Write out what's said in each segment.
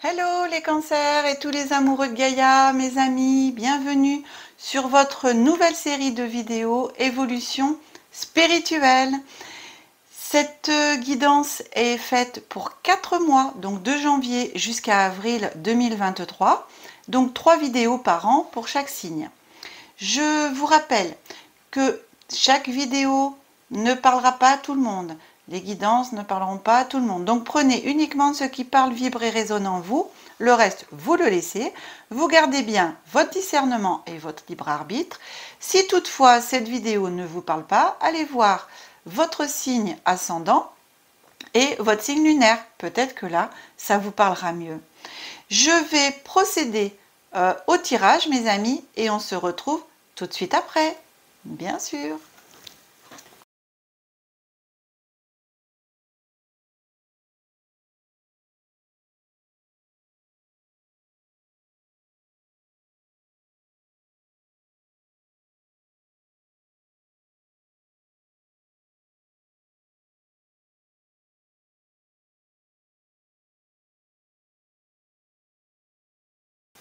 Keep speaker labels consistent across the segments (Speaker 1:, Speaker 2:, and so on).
Speaker 1: Hello les cancers et tous les amoureux de Gaïa, mes amis, bienvenue sur votre nouvelle série de vidéos Évolution spirituelle. Cette guidance est faite pour 4 mois, donc de janvier jusqu'à avril 2023, donc 3 vidéos par an pour chaque signe. Je vous rappelle que chaque vidéo ne parlera pas à tout le monde. Les guidances ne parleront pas à tout le monde. Donc prenez uniquement ce qui parle, vibre et résonne en vous. Le reste, vous le laissez. Vous gardez bien votre discernement et votre libre arbitre. Si toutefois cette vidéo ne vous parle pas, allez voir votre signe ascendant et votre signe lunaire. Peut-être que là, ça vous parlera mieux. Je vais procéder au tirage, mes amis, et on se retrouve tout de suite après, bien sûr.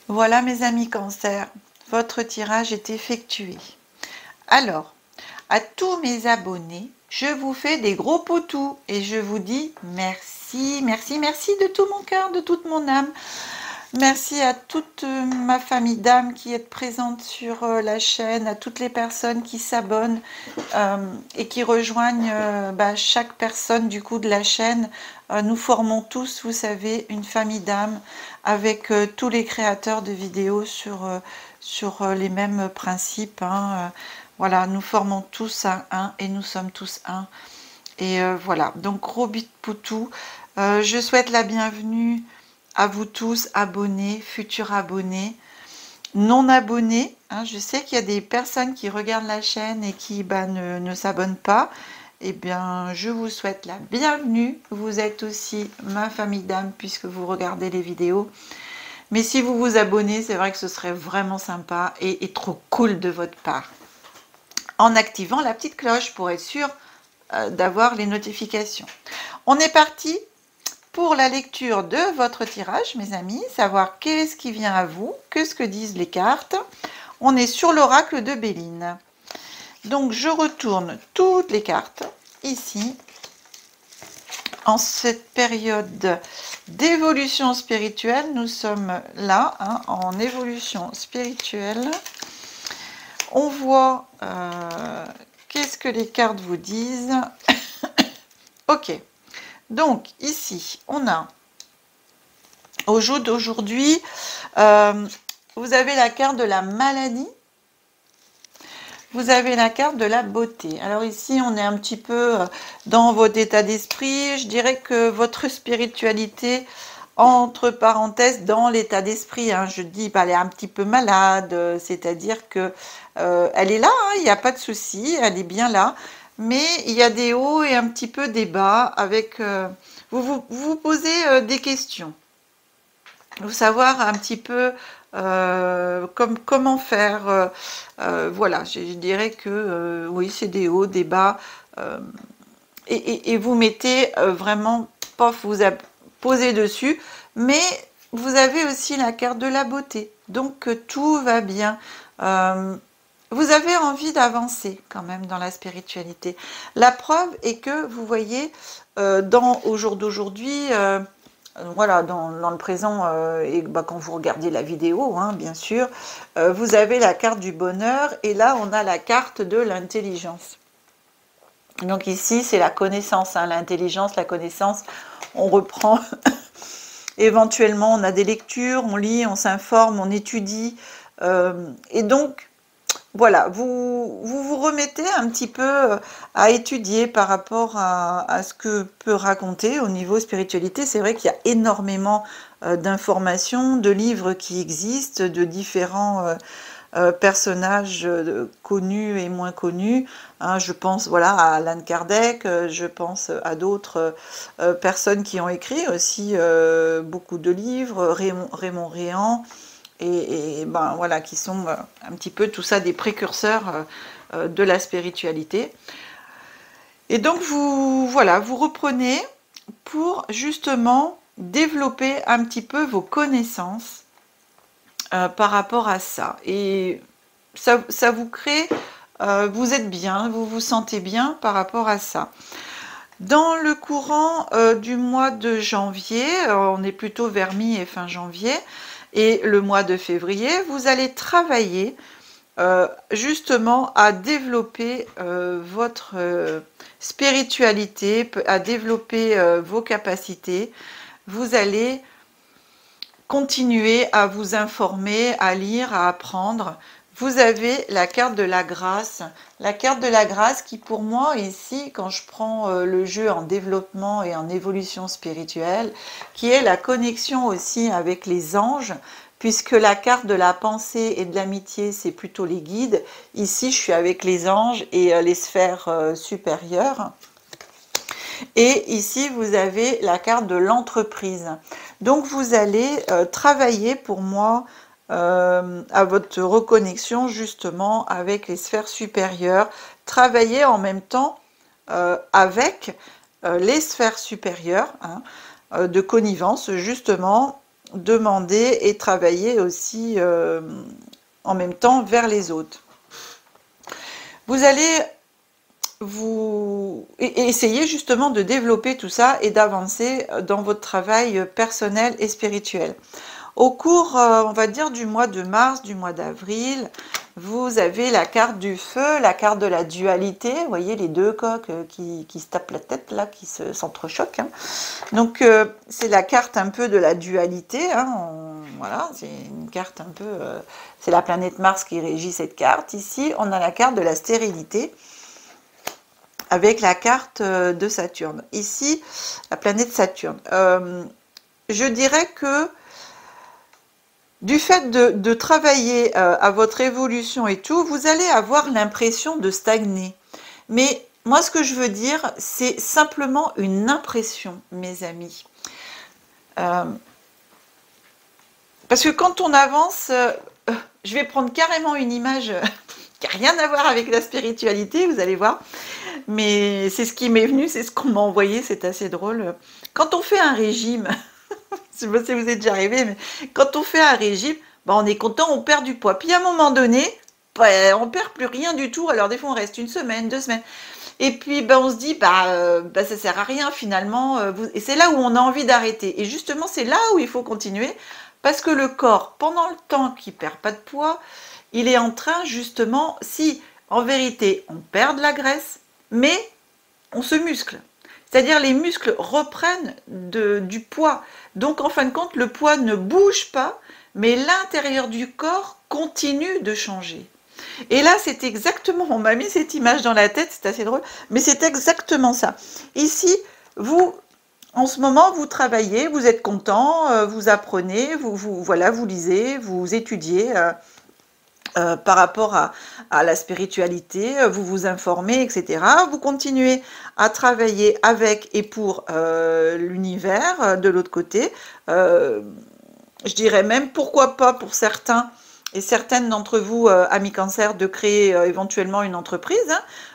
Speaker 1: Voilà mes amis cancer, votre tirage est effectué. Alors, à tous mes abonnés, je vous fais des gros potous et je vous dis merci, merci, merci de tout mon cœur, de toute mon âme. Merci à toute ma famille d'âmes qui est présente sur la chaîne, à toutes les personnes qui s'abonnent et qui rejoignent chaque personne du coup de la chaîne. Nous formons tous, vous savez, une famille d'âmes avec tous les créateurs de vidéos sur les mêmes principes. Voilà, nous formons tous un et nous sommes tous un. Et voilà, donc gros bit poutou. Je souhaite la bienvenue à vous tous, abonnés, futurs abonnés, non abonnés. Je sais qu'il y a des personnes qui regardent la chaîne et qui ne s'abonnent pas. Eh bien, je vous souhaite la bienvenue. Vous êtes aussi ma famille d'âmes puisque vous regardez les vidéos. Mais si vous vous abonnez, c'est vrai que ce serait vraiment sympa et trop cool de votre part. En activant la petite cloche pour être sûr d'avoir les notifications. On est parti pour la lecture de votre tirage, mes amis, savoir qu'est-ce qui vient à vous, qu'est-ce que disent les cartes. On est sur l'oracle de Béline. Donc, je retourne toutes les cartes ici, en cette période d'évolution spirituelle. Nous sommes là, en évolution spirituelle. On voit qu'est-ce que les cartes vous disent. Ok. Donc, ici, on a, au jour d'aujourd'hui, vous avez la carte de la maladie, vous avez la carte de la beauté. Alors ici, on est un petit peu dans votre état d'esprit. Je dirais que votre spiritualité, entre parenthèses, dans l'état d'esprit, je dis, elle est un petit peu malade, c'est-à-dire que elle est là, il n'y a pas de souci, elle est bien là. Mais il y a des hauts et un petit peu des bas avec... vous posez des questions. Vous savoir un petit peu comment faire. Voilà, je dirais que oui, c'est des hauts, des bas. Et vous mettez vraiment, pof, vous posez dessus. Mais vous avez aussi la carte de la beauté. Donc tout va bien. Vous avez envie d'avancer quand même dans la spiritualité. La preuve est que vous voyez au jour d'aujourd'hui, voilà, dans le présent, et quand vous regardez la vidéo, bien sûr, vous avez la carte du bonheur et là on a la carte de l'intelligence. Donc ici c'est la connaissance, l'intelligence, la connaissance, on reprend. Éventuellement on a des lectures, on lit, on s'informe, on étudie, et donc voilà, vous remettez un petit peu à étudier par rapport à ce que peut raconter au niveau spiritualité. C'est vrai qu'il y a énormément d'informations, de livres qui existent, de différents personnages connus et moins connus. Je pense voilà, à Allan Kardec, je pense à d'autres personnes qui ont écrit aussi beaucoup de livres, Raymond Réan. Et voilà, qui sont un petit peu tout ça des précurseurs de la spiritualité. Et donc vous reprenez pour justement développer un petit peu vos connaissances par rapport à ça. Et ça vous crée, vous êtes bien, vous vous sentez bien par rapport à ça. Dans le courant du mois de janvier, on est plutôt vers mi et fin janvier, et le mois de février, vous allez travailler justement à développer votre spiritualité, à développer vos capacités. Vous allez continuer à vous informer, à lire, à apprendre. Vous avez la carte de la grâce. La carte de la grâce qui, pour moi, ici, quand je prends le jeu en développement et en évolution spirituelle, qui est la connexion aussi avec les anges, puisque la carte de la pensée et de l'amitié, c'est plutôt les guides. Ici, je suis avec les anges et les sphères supérieures. Et ici, vous avez la carte de l'entreprise. Donc, vous allez travailler pour moi à votre reconnexion justement avec les sphères supérieures. Travailler en même temps avec les sphères supérieures de connivence, justement, demander et travailler aussi en même temps vers les autres. Vous allez essayer justement de développer tout ça et d'avancer dans votre travail personnel et spirituel. Au cours, on va dire, du mois de mars, du mois d'avril, vous avez la carte du feu, la carte de la dualité. Vous voyez les deux coqs qui se tapent la tête, là, qui s'entrechoquent. Donc, c'est la carte un peu de la dualité. Voilà, c'est une carte un peu... c'est la planète Mars qui régit cette carte. Ici, on a la carte de la stérilité avec la carte de Saturne. Ici, la planète Saturne. Je dirais que du fait de travailler à votre évolution et tout, vous allez avoir l'impression de stagner. Mais moi, ce que je veux dire, c'est simplement une impression, mes amis. Parce que quand on avance, je vais prendre carrément une image qui n'a rien à voir avec la spiritualité, vous allez voir. Mais c'est ce qui m'est venu, c'est ce qu'on m'a envoyé, c'est assez drôle. Quand on fait un régime... je ne sais pas si vous êtes déjà arrivé, mais quand on fait un régime, on est content, on perd du poids. Puis à un moment donné, on perd plus rien du tout. Alors des fois, on reste une semaine, 2 semaines. Et puis on se dit, ça sert à rien finalement. Et c'est là où on a envie d'arrêter. Et justement, c'est là où il faut continuer. Parce que le corps, pendant le temps qu'il ne perd pas de poids, il est en train justement, si en vérité, on perd de la graisse, mais on se muscle. C'est-à-dire les muscles reprennent du poids. Donc en fin de compte, le poids ne bouge pas, mais l'intérieur du corps continue de changer. Et là, c'est exactement, on m'a mis cette image dans la tête, c'est assez drôle, mais c'est exactement ça. Ici, vous, en ce moment, vous travaillez, vous êtes content, vous apprenez, voilà, vous lisez, vous étudiez par rapport à la spiritualité, vous vous informez, etc. Vous continuez à travailler avec et pour l'univers de l'autre côté. Je dirais même, pourquoi pas pour certains et certaines d'entre vous, amis cancer, de créer éventuellement une entreprise,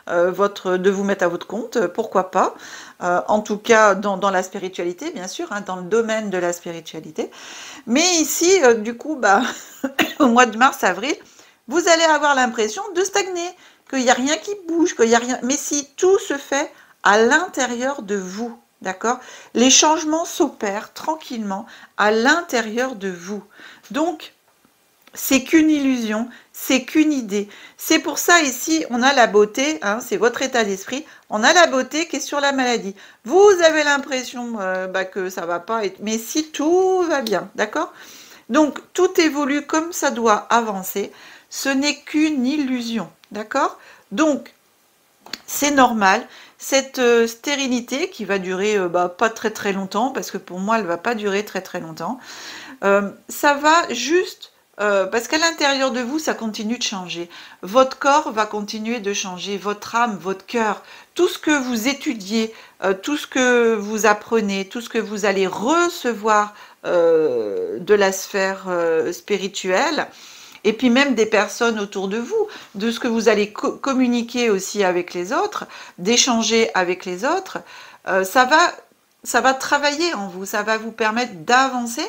Speaker 1: de vous mettre à votre compte, pourquoi pas. En tout cas, dans la spiritualité, bien sûr, dans le domaine de la spiritualité. Mais ici, du coup, au mois de mars-avril, vous allez avoir l'impression de stagner, qu'il n'y a rien qui bouge, qu'il n'y a rien. Mais si tout se fait à l'intérieur de vous, d'accord? Les changements s'opèrent tranquillement à l'intérieur de vous. Donc, c'est qu'une illusion, c'est qu'une idée. C'est pour ça ici, on a la beauté, c'est votre état d'esprit, on a la beauté qui est sur la maladie. Vous avez l'impression que ça ne va pas, mais si tout va bien, d'accord? Donc, tout évolue comme ça doit avancer. Ce n'est qu'une illusion, d'accord? Donc, c'est normal. Cette stérilité qui va durer pas très très longtemps, parce que pour moi, elle ne va pas durer très très longtemps, ça va juste... parce qu'à l'intérieur de vous, ça continue de changer. Votre corps va continuer de changer, votre âme, votre cœur, tout ce que vous étudiez, tout ce que vous apprenez, tout ce que vous allez recevoir de la sphère spirituelle, et puis même des personnes autour de vous, de ce que vous allez communiquer aussi avec les autres, d'échanger avec les autres, ça va ça va travailler en vous, ça va vous permettre d'avancer,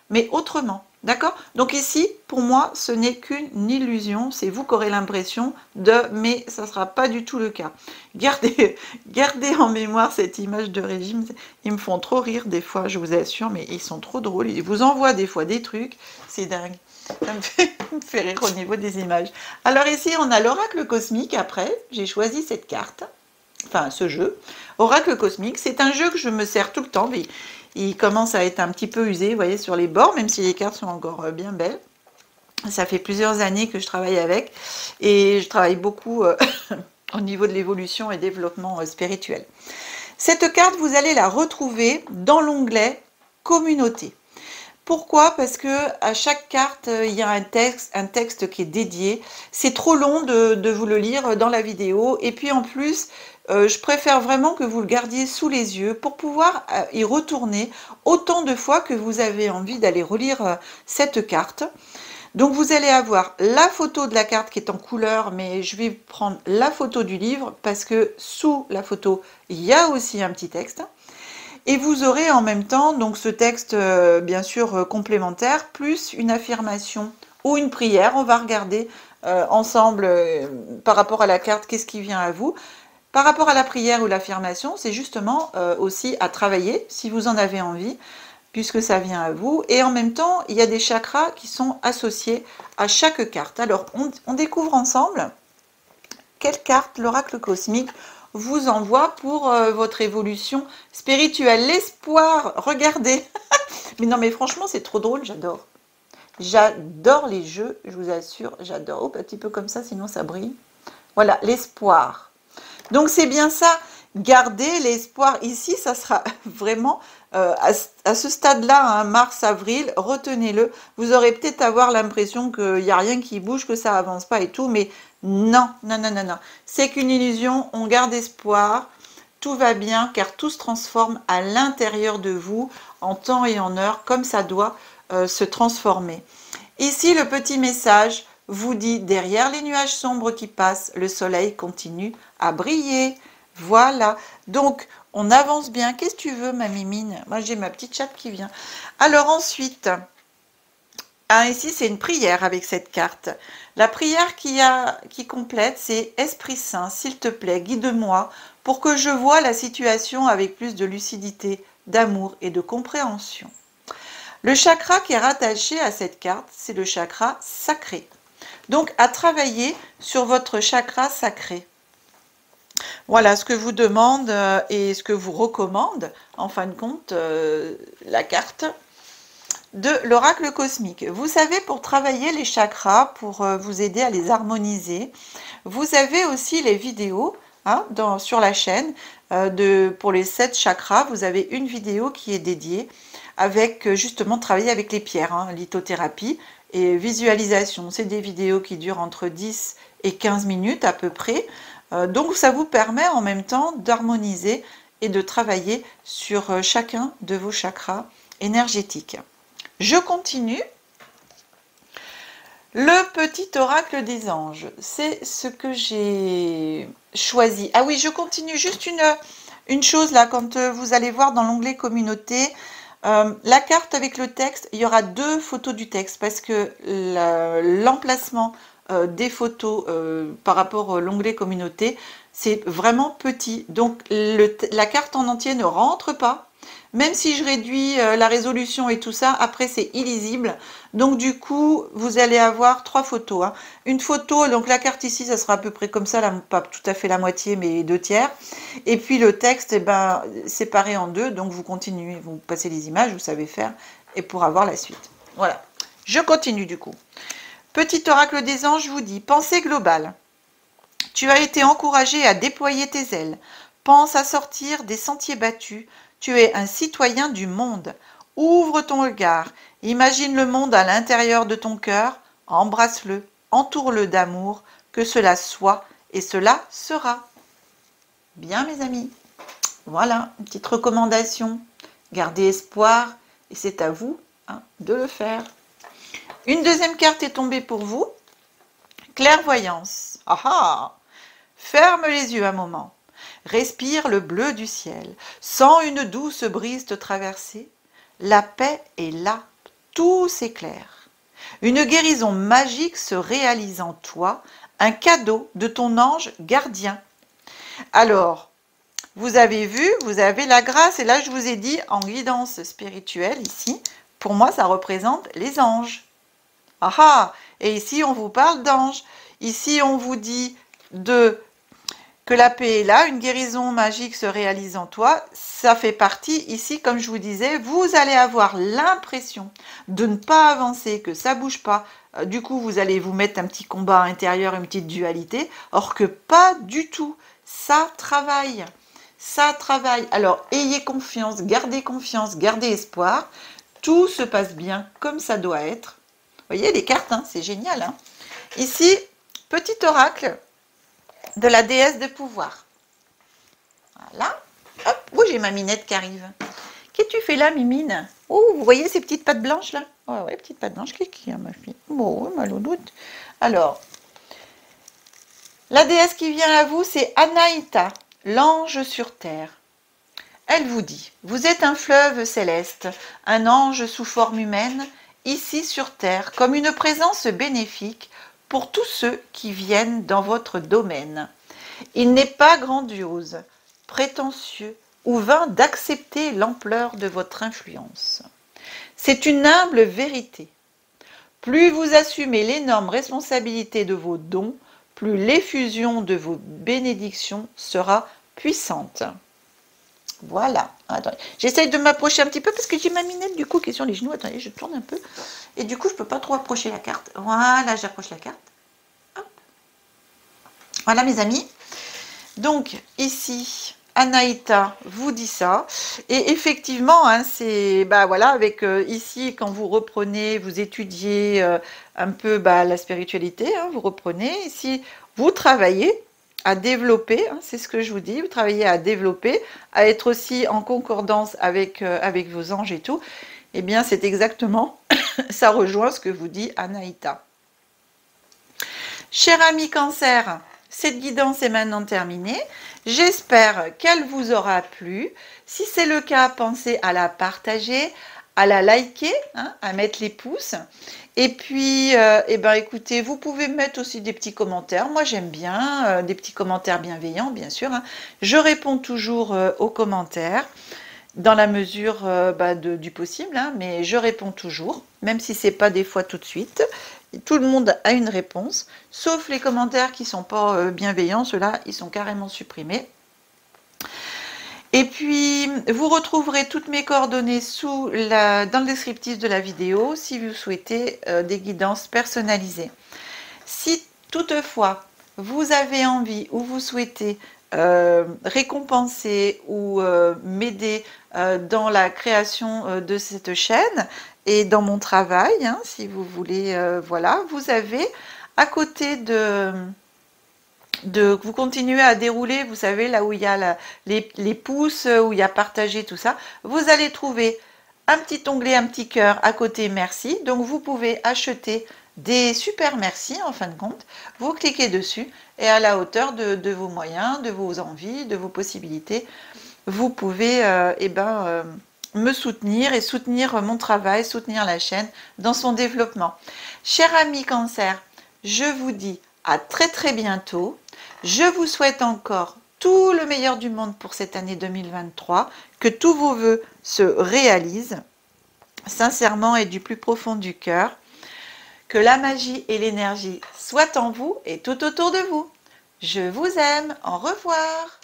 Speaker 1: mais autrement. D'accord? Donc ici, pour moi, ce n'est qu'une illusion. C'est vous qui aurez l'impression de, mais ça ne sera pas du tout le cas. Gardez, gardez en mémoire cette image de régime. Ils me font trop rire des fois, je vous assure, mais ils sont trop drôles. Ils vous envoient des fois des trucs. C'est dingue. Ça me fait rire au niveau des images. Alors ici, on a l'oracle cosmique. Après, j'ai choisi cette carte. Enfin, ce jeu. Oracle cosmique, c'est un jeu que je me sers tout le temps, mais il commence à être un petit peu usé, vous voyez, sur les bords, même si les cartes sont encore bien belles. Ça fait plusieurs années que je travaille avec, et je travaille beaucoup au niveau de l'évolution et développement spirituel. Cette carte, vous allez la retrouver dans l'onglet Communauté. Pourquoi? Parce que à chaque carte, il y a un texte qui est dédié. C'est trop long de vous le lire dans la vidéo. Et puis en plus, je préfère vraiment que vous le gardiez sous les yeux pour pouvoir y retourner autant de fois que vous avez envie d'aller relire cette carte. Donc vous allez avoir la photo de la carte qui est en couleur, mais je vais prendre la photo du livre parce que sous la photo, il y a aussi un petit texte. Et vous aurez en même temps donc ce texte bien sûr complémentaire, plus une affirmation ou une prière. On va regarder ensemble par rapport à la carte, qu'est-ce qui vient à vous. Par rapport à la prière ou l'affirmation, c'est justement aussi à travailler si vous en avez envie, puisque ça vient à vous. Et en même temps, il y a des chakras qui sont associés à chaque carte. Alors, on découvre ensemble quelle carte l'oracle cosmique vous envoie pour votre évolution spirituelle. L'espoir, regardez. Mais non, mais franchement, c'est trop drôle, j'adore. J'adore les jeux, je vous assure, j'adore. Oh, un petit peu comme ça, sinon ça brille. Voilà, l'espoir. Donc c'est bien ça, garder l'espoir. Ici, ça sera vraiment à ce stade-là, hein, mars, avril, retenez-le. Vous aurez peut-être avoir l'impression qu'il n'y a rien qui bouge, que ça avance pas et tout, mais non, non, non, non, non. C'est qu'une illusion, on garde espoir, tout va bien, car tout se transforme à l'intérieur de vous, en temps et en heure, comme ça doit se transformer. Ici, le petit message vous dit, derrière les nuages sombres qui passent, le soleil continue à briller. Voilà. Donc, on avance bien. Qu'est-ce que tu veux, ma mimine? Moi, j'ai ma petite chatte qui vient. Alors ensuite, ici, c'est une prière avec cette carte. La prière qui complète, c'est Esprit Saint, s'il te plaît, guide-moi pour que je voie la situation avec plus de lucidité, d'amour et de compréhension. Le chakra qui est rattaché à cette carte, c'est le chakra sacré. Donc, à travailler sur votre chakra sacré. Voilà ce que vous demande et ce que vous recommande, en fin de compte, la carte de l'oracle cosmique. Vous savez, pour travailler les chakras, pour vous aider à les harmoniser, vous avez aussi les vidéos hein, sur la chaîne pour les 7 chakras. Vous avez une vidéo qui est dédiée avec justement travailler avec les pierres, hein, lithothérapie et visualisation. C'est des vidéos qui durent entre 10 et 15 minutes à peu près. Donc ça vous permet en même temps d'harmoniser et de travailler sur chacun de vos chakras énergétiques. Je continue. Le petit oracle des anges, c'est ce que j'ai choisi. Ah oui, je continue juste une chose là, quand vous allez voir dans l'onglet communauté, la carte avec le texte, il y aura 2 photos du texte parce que l'emplacement des photos par rapport à l'onglet communauté, c'est vraiment petit. Donc la carte en entier ne rentre pas. Même si je réduis la résolution et tout ça, après c'est illisible. Donc du coup, vous allez avoir 3 photos. Hein. Une photo, donc la carte ici, ça sera à peu près comme ça, pas tout à fait la moitié, mais 2/3. Et puis le texte, eh ben, séparé en 2. Donc vous continuez, vous passez les images, vous savez faire, et pour avoir la suite. Voilà. Je continue du coup. Petit oracle des anges vous dit, pensée globale. Tu as été encouragé à déployer tes ailes. Pense à sortir des sentiers battus. Tu es un citoyen du monde. Ouvre ton regard. Imagine le monde à l'intérieur de ton cœur. Embrasse-le. Entoure-le d'amour. Que cela soit et cela sera. Bien, mes amis. Voilà, une petite recommandation. Gardez espoir et c'est à vous hein, de le faire. Une deuxième carte est tombée pour vous. Clairvoyance. Ah ah! Ferme les yeux un moment. respire le bleu du ciel. Sens une douce brise te traverser. La paix est là, tout s'éclaire. Une guérison magique se réalise en toi, un cadeau de ton ange gardien. Alors, vous avez vu, vous avez la grâce, et là je vous ai dit en guidance spirituelle ici, pour moi ça représente les anges. Ah ah, et ici on vous parle d'anges. Ici on vous dit que la paix est là, une guérison magique se réalise en toi. Ça fait partie ici, comme je vous disais, vous allez avoir l'impression de ne pas avancer, que ça bouge pas. Du coup, vous allez vous mettre un petit combat intérieur, une petite dualité, or que pas du tout. Ça travaille. Ça travaille. Alors, ayez confiance, gardez espoir. Tout se passe bien comme ça doit être. Vous voyez les cartes, hein, c'est génial. Hein. Ici, petit oracle de la déesse de pouvoir. Voilà. Hop, oh, j'ai ma minette qui arrive. Qu'est-ce que tu fais là, Mimine? Oh, vous voyez ces petites pattes blanches là? Ouais, ouais, petites pattes blanches. Qu'est-ce qu'il y a, ma fille? Bon, mal au doute. Alors, la déesse qui vient à vous, c'est Anaïta, l'ange sur terre. Elle vous dit, vous êtes un fleuve céleste, un ange sous forme humaine, ici sur terre, comme une présence bénéfique pour tous ceux qui viennent dans votre domaine. Il n'est pas grandiose, prétentieux ou vain d'accepter l'ampleur de votre influence. C'est une humble vérité. Plus vous assumez l'énorme responsabilité de vos dons, plus l'effusion de vos bénédictions sera puissante. Voilà. Attendez. J'essaye de m'approcher un petit peu parce que j'ai ma minette du coup qui est sur les genoux. Attendez, je tourne un peu. Et du coup, je ne peux pas trop approcher la carte. Voilà, j'approche la carte. Hop. Voilà mes amis. Donc ici, Anaïta vous dit ça. Et effectivement, hein, c'est voilà, avec ici, quand vous reprenez, vous étudiez un peu la spiritualité, hein, vous reprenez. Ici, vous travaillez à développer, hein, c'est ce que je vous dis, vous travaillez à développer, à être aussi en concordance avec, avec vos anges et tout, eh bien c'est exactement, ça rejoint ce que vous dit Anaïta. Cher ami Cancer, cette guidance est maintenant terminée, j'espère qu'elle vous aura plu, si c'est le cas, pensez à la partager, à la liker, hein, à mettre les pouces. Et puis, écoutez, vous pouvez mettre aussi des petits commentaires. Moi, j'aime bien des petits commentaires bienveillants, bien sûr. Hein. Je réponds toujours aux commentaires dans la mesure du possible, hein, mais je réponds toujours, même si c'est pas des fois tout de suite. Tout le monde a une réponse, sauf les commentaires qui sont pas bienveillants. Ceux-là, ils sont carrément supprimés. Et puis, vous retrouverez toutes mes coordonnées dans le descriptif de la vidéo si vous souhaitez des guidances personnalisées. Si toutefois, vous avez envie ou vous souhaitez récompenser ou m'aider dans la création de cette chaîne et dans mon travail, hein, si vous voulez, voilà, vous avez à côté vous continuez à dérouler, vous savez, là où il y a les pouces, où il y a partager, tout ça, vous allez trouver un petit onglet, un petit cœur à côté merci. Donc vous pouvez acheter des super merci en fin de compte. Vous cliquez dessus et à la hauteur de vos moyens, de vos envies, de vos possibilités, vous pouvez me soutenir et soutenir mon travail, soutenir la chaîne dans son développement. Chers amis Cancer, je vous dis à très très bientôt. Je vous souhaite encore tout le meilleur du monde pour cette année 2023, que tous vos vœux se réalisent, sincèrement et du plus profond du cœur, que la magie et l'énergie soient en vous et tout autour de vous. Je vous aime, au revoir.